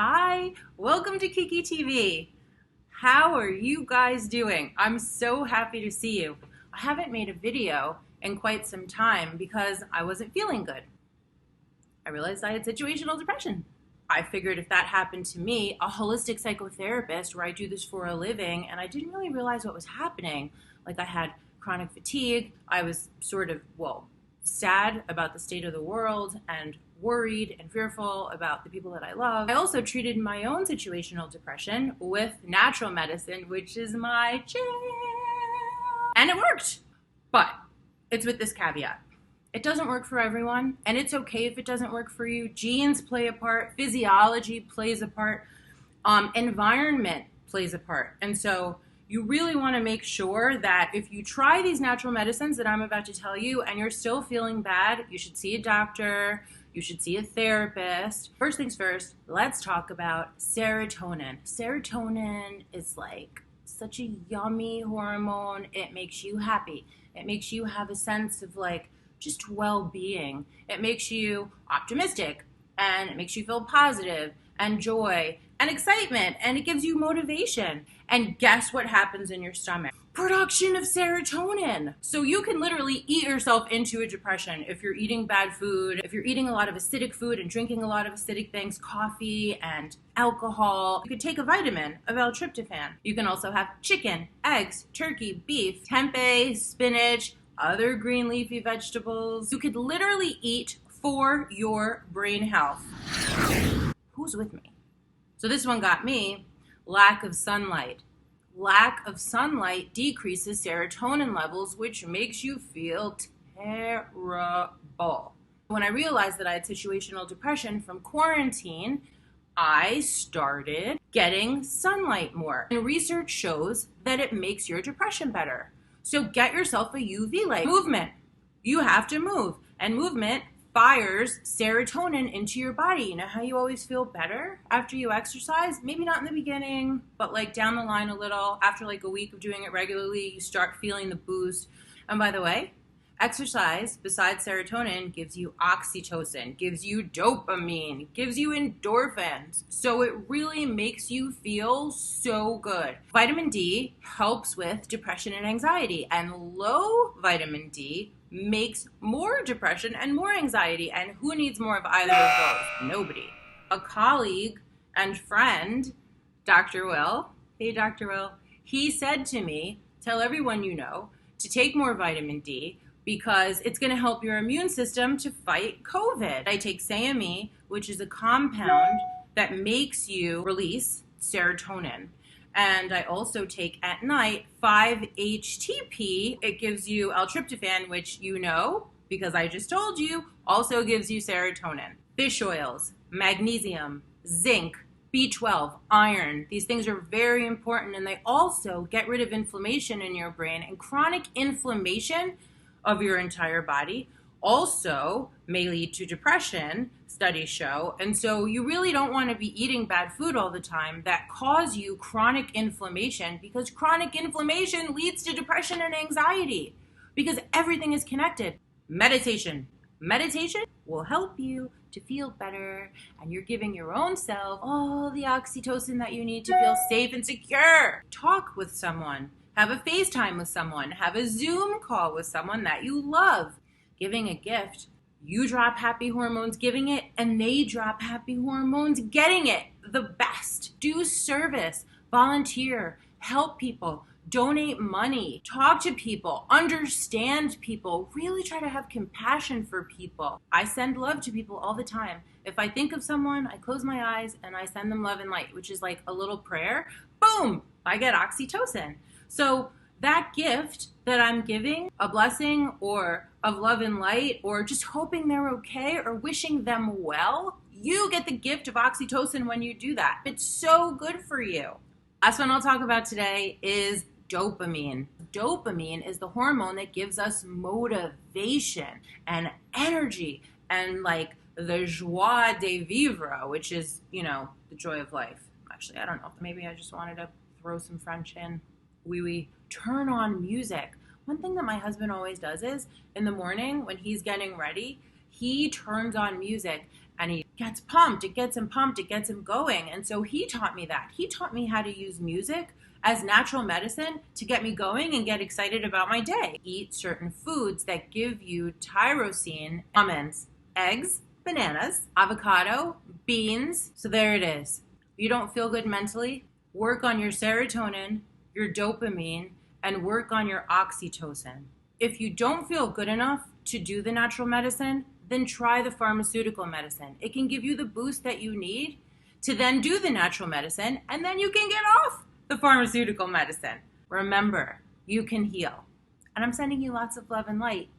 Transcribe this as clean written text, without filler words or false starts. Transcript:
Hi, welcome to Kiki TV. How are you guys doing? I'm so happy to see you. I haven't made a video in quite some time because I wasn't feeling good. I realized I had situational depression. I figured if that happened to me, a holistic psychotherapist where I do this for a living, and I didn't really realize what was happening. Like I had chronic fatigue. I was sad about the state of the world and worried and fearful about the people that I love. I also treated my own situational depression with natural medicine, which is my jam. And it worked. But it's with this caveat. It doesn't work for everyone, and it's okay if it doesn't work for you. Genes play a part, physiology plays a part, environment plays a part. And so you really want to make sure that if you try these natural medicines that I'm about to tell you and you're still feeling bad, you should see a doctor, you should see a therapist. First things first, let's talk about serotonin. Serotonin is like such a yummy hormone. It makes you happy. It makes you have a sense of just well-being. It makes you optimistic, and it makes you feel positive and joy and excitement, and it gives you motivation. And guess what happens in your stomach? Production of serotonin. So you can literally eat yourself into a depression if you're eating bad food, if you're eating a lot of acidic food and drinking a lot of acidic things, coffee and alcohol. You could take a vitamin of L-tryptophan. You can also have chicken, eggs, turkey, beef, tempeh, spinach, other green leafy vegetables. You could literally eat for your brain health. Who's with me? So this one got me. Lack of sunlight. Lack of sunlight decreases serotonin levels, which makes you feel terrible. When I realized that I had situational depression from quarantine, I started getting sunlight more. And research shows that it makes your depression better. So get yourself a UV light. Movement. You have to move. And movement fires serotonin into your body. You know how you always feel better after you exercise? Maybe not in the beginning, but down the line a little. After a week of doing it regularly, you start feeling the boost. And by the way, exercise, besides serotonin, gives you oxytocin, gives you dopamine, gives you endorphins. So it really makes you feel so good. Vitamin D helps with depression and anxiety, and low vitamin D makes more depression and more anxiety. And who needs more of either of those? Nobody. A colleague and friend, Dr. Will, hey Dr. Will, he said to me, tell everyone you know to take more vitamin D because it's going to help your immune system to fight COVID. I take SAMe, which is a compound that makes you release serotonin. And I also take at night 5-HTP. It gives you L-tryptophan, which you know, because I just told you, also gives you serotonin. Fish oils, magnesium, zinc, B12, iron. These things are very important, and they also get rid of inflammation in your brain. And chronic inflammation of your entire body also may lead to depression, studies show. And so you really don't want to be eating bad food all the time that cause you chronic inflammation, because chronic inflammation leads to depression and anxiety, because everything is connected. Meditation. Meditation will help you to feel better, and you're giving your own self all the oxytocin that you need to feel safe and secure. Talk with someone. Have a FaceTime with someone. Have a Zoom call with someone that you love. Giving a gift, you drop happy hormones giving it, and they drop happy hormones getting it. The best. Do service, volunteer, help people, donate money, talk to people, understand people, really try to have compassion for people. I send love to people all the time. If I think of someone, I close my eyes and I send them love and light, which is like a little prayer. Boom, I get oxytocin. So that gift that I'm giving, a blessing or of love and light, or just hoping they're okay or wishing them well, you get the gift of oxytocin when you do that. It's so good for you. Last one I'll talk about today is dopamine. Dopamine is the hormone that gives us motivation and energy and the joie de vivre, which is, the joy of life. Actually, I don't know. Maybe I just wanted to throw some French in. We turn on music. One thing that my husband always does is in the morning when he's getting ready, he turns on music and he gets pumped, it gets him pumped, it gets him going. And so he taught me that. He taught me how to use music as natural medicine to get me going and get excited about my day. Eat certain foods that give you tyrosine, almonds, eggs, bananas, avocado, beans. So there it is. You don't feel good mentally? Work on your serotonin, your dopamine, and work on your oxytocin. If you don't feel good enough to do the natural medicine, then try the pharmaceutical medicine. It can give you the boost that you need to then do the natural medicine, and then you can get off the pharmaceutical medicine. Remember, you can heal. And I'm sending you lots of love and light.